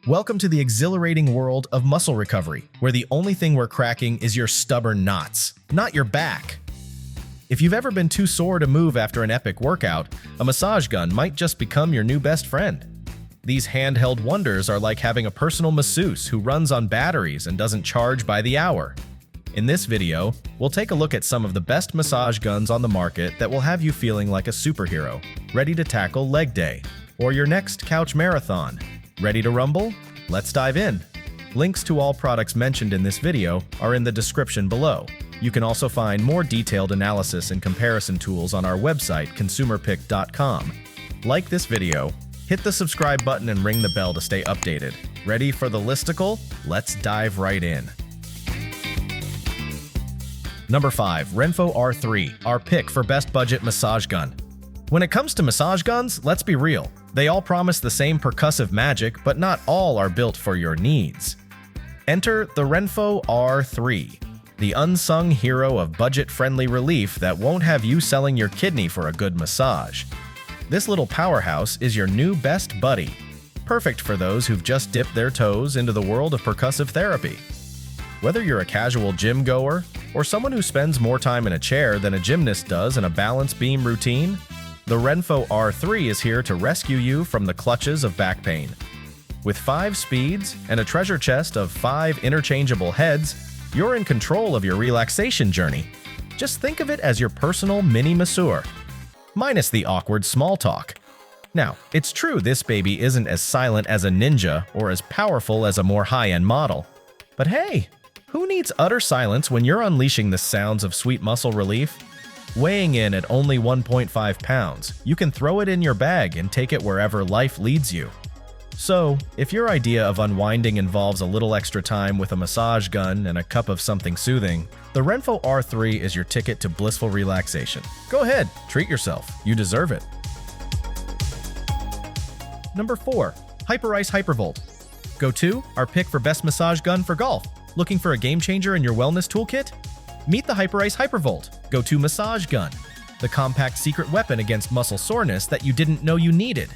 Welcome to the exhilarating world of muscle recovery, where the only thing we're cracking is your stubborn knots, not your back. If you've ever been too sore to move after an epic workout, a massage gun might just become your new best friend. These handheld wonders are like having a personal masseuse who runs on batteries and doesn't charge by the hour. In this video, we'll take a look at some of the best massage guns on the market that will have you feeling like a superhero, ready to tackle leg day, or your next couch marathon. Ready to rumble? Let's dive in. Links to all products mentioned in this video are in the description below. You can also find more detailed analysis and comparison tools on our website, consumerpick.com. Like this video, hit the subscribe button and ring the bell to stay updated. Ready for the listicle? Let's dive right in. Number 5. Renpho R3, our pick for best budget massage gun. When it comes to massage guns, let's be real. They all promise the same percussive magic, but not all are built for your needs. Enter the Renpho R3, the unsung hero of budget-friendly relief that won't have you selling your kidney for a good massage. This little powerhouse is your new best buddy, perfect for those who've just dipped their toes into the world of percussive therapy. Whether you're a casual gym goer or someone who spends more time in a chair than a gymnast does in a balance beam routine, the Renpho R3 is here to rescue you from the clutches of back pain. With 5 speeds and a treasure chest of 5 interchangeable heads, you're in control of your relaxation journey. Just think of it as your personal mini masseur, minus the awkward small talk. Now, it's true this baby isn't as silent as a ninja or as powerful as a more high-end model. But hey, who needs utter silence when you're unleashing the sounds of sweet muscle relief? Weighing in at only 1.5 pounds, you can throw it in your bag and take it wherever life leads you. So, if your idea of unwinding involves a little extra time with a massage gun and a cup of something soothing, the Renpho R3 is your ticket to blissful relaxation. Go ahead, treat yourself. You deserve it. Number 4. Hyperice Hypervolt Go 2, our pick for best massage gun for golf. Looking for a game changer in your wellness toolkit? Meet the Hyperice Hypervolt Go-To massage gun, the compact secret weapon against muscle soreness that you didn't know you needed.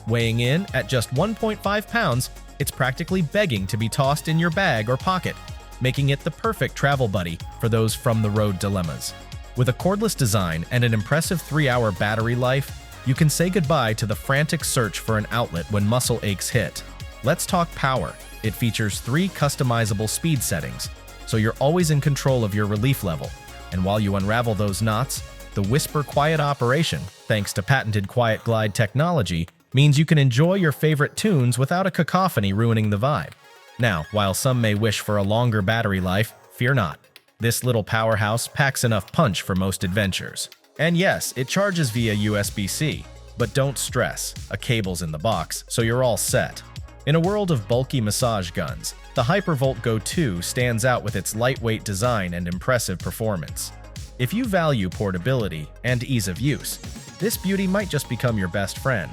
Weighing in at just 1.5 pounds, it's practically begging to be tossed in your bag or pocket, making it the perfect travel buddy for those from-the-road dilemmas. With a cordless design and an impressive 3-hour battery life, you can say goodbye to the frantic search for an outlet when muscle aches hit. Let's talk power. It features 3 customizable speed settings, so you're always in control of your relief level. And while you unravel those knots, the whisper quiet operation, thanks to patented Quiet Glide technology, means you can enjoy your favorite tunes without a cacophony ruining the vibe. Now, while some may wish for a longer battery life, fear not. This little powerhouse packs enough punch for most adventures. And yes, it charges via USB-C, but don't stress, a cable's in the box, so you're all set. In a world of bulky massage guns, the Hypervolt Go 2 stands out with its lightweight design and impressive performance. If you value portability and ease of use, this beauty might just become your best friend.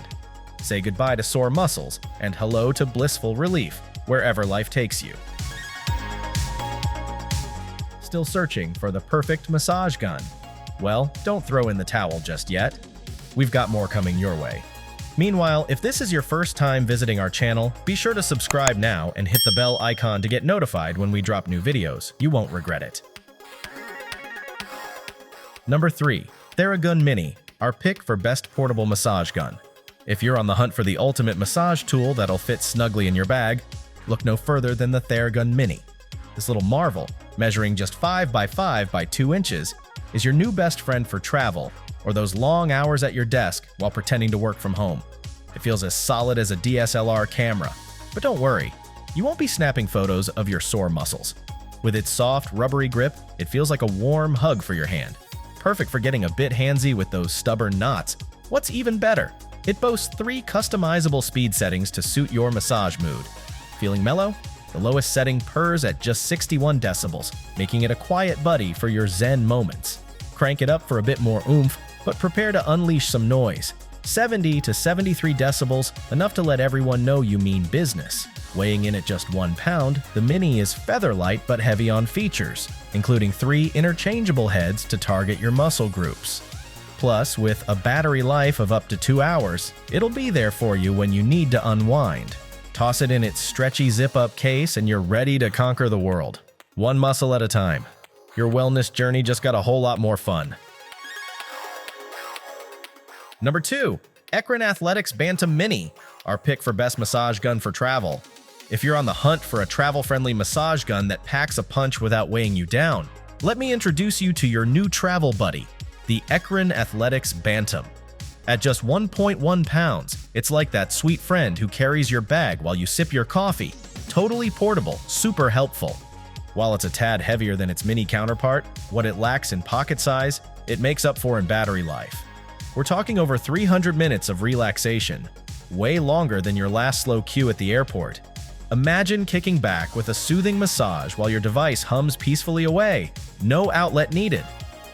Say goodbye to sore muscles and hello to blissful relief wherever life takes you. Still searching for the perfect massage gun? Well, don't throw in the towel just yet. We've got more coming your way. Meanwhile, if this is your first time visiting our channel, be sure to subscribe now and hit the bell icon to get notified when we drop new videos. You won't regret it. Number 3. Theragun Mini, our pick for best portable massage gun. If you're on the hunt for the ultimate massage tool that'll fit snugly in your bag, look no further than the Theragun Mini. This little marvel, measuring just 5 by 5 by 2 inches, is your new best friend for travel or those long hours at your desk while pretending to work from home. It feels as solid as a DSLR camera. But don't worry, you won't be snapping photos of your sore muscles. With its soft, rubbery grip, it feels like a warm hug for your hand. Perfect for getting a bit handsy with those stubborn knots. What's even better? It boasts 3 customizable speed settings to suit your massage mood. Feeling mellow? The lowest setting purrs at just 61 decibels, making it a quiet buddy for your zen moments. Crank it up for a bit more oomph, but prepare to unleash some noise. 70 to 73 decibels, enough to let everyone know you mean business. Weighing in at just 1 pound, the Mini is feather-light but heavy on features, including 3 interchangeable heads to target your muscle groups. Plus, with a battery life of up to 2 hours, it'll be there for you when you need to unwind. Toss it in its stretchy zip-up case and you're ready to conquer the world. One muscle at a time. Your wellness journey just got a whole lot more fun. Number 2. Ekrin Athletics Bantam Mini, our pick for best massage gun for travel. If you're on the hunt for a travel-friendly massage gun that packs a punch without weighing you down, let me introduce you to your new travel buddy, the Ekrin Athletics Bantam. At just 1.1 pounds, it's like that sweet friend who carries your bag while you sip your coffee. Totally portable, super helpful. While it's a tad heavier than its mini counterpart, what it lacks in pocket size, it makes up for in battery life. We're talking over 300 minutes of relaxation, way longer than your last slow queue at the airport. Imagine kicking back with a soothing massage while your device hums peacefully away. No outlet needed.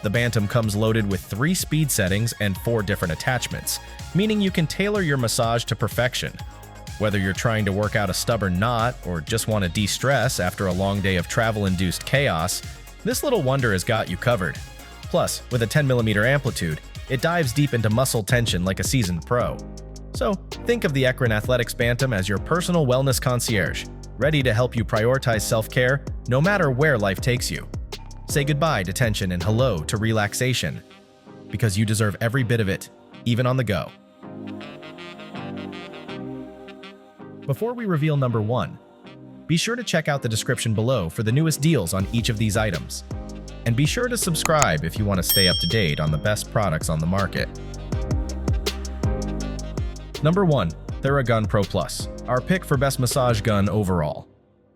The Bantam comes loaded with 3 speed settings and 4 different attachments, meaning you can tailor your massage to perfection. Whether you're trying to work out a stubborn knot or just want to de-stress after a long day of travel-induced chaos, this little wonder has got you covered. Plus, with a 10mm amplitude, it dives deep into muscle tension like a seasoned pro. So, think of the Ekrin Athletics Bantam as your personal wellness concierge, ready to help you prioritize self-care no matter where life takes you. Say goodbye to tension and hello to relaxation, because you deserve every bit of it, even on the go. Before we reveal number 1, be sure to check out the description below for the newest deals on each of these items. And be sure to subscribe if you want to stay up to date on the best products on the market. Number 1. Theragun PRO Plus, our pick for best massage gun overall.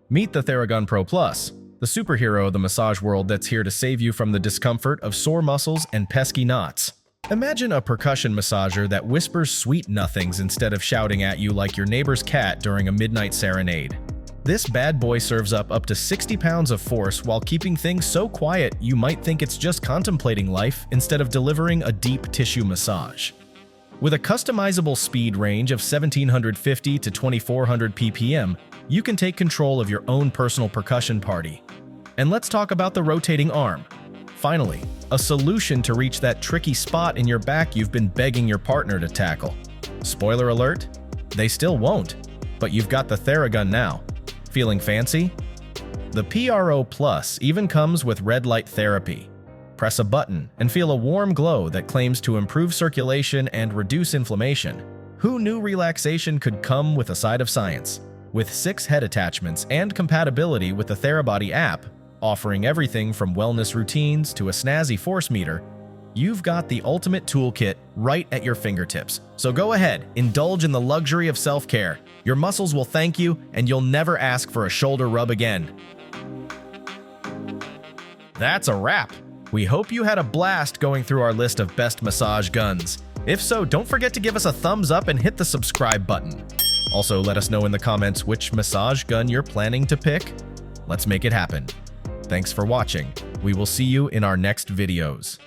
Meet the Theragun PRO Plus, the superhero of the massage world that's here to save you from the discomfort of sore muscles and pesky knots. Imagine a percussion massager that whispers sweet nothings instead of shouting at you like your neighbor's cat during a midnight serenade. This bad boy serves up to 60 pounds of force while keeping things so quiet you might think it's just contemplating life instead of delivering a deep tissue massage. With a customizable speed range of 1750 to 2400 ppm, you can take control of your own personal percussion party. And let's talk about the rotating arm. Finally, a solution to reach that tricky spot in your back you've been begging your partner to tackle. Spoiler alert, they still won't, but you've got the Theragun now. Feeling fancy? The PRO Plus even comes with red light therapy. Press a button and feel a warm glow that claims to improve circulation and reduce inflammation. Who knew relaxation could come with a side of science? With 6 head attachments and compatibility with the Therabody app, offering everything from wellness routines to a snazzy force meter, you've got the ultimate toolkit right at your fingertips. So go ahead, indulge in the luxury of self-care. Your muscles will thank you, and you'll never ask for a shoulder rub again. That's a wrap. We hope you had a blast going through our list of best massage guns. If so, don't forget to give us a thumbs up and hit the subscribe button. Also, let us know in the comments which massage gun you're planning to pick. Let's make it happen. Thanks for watching. We will see you in our next videos.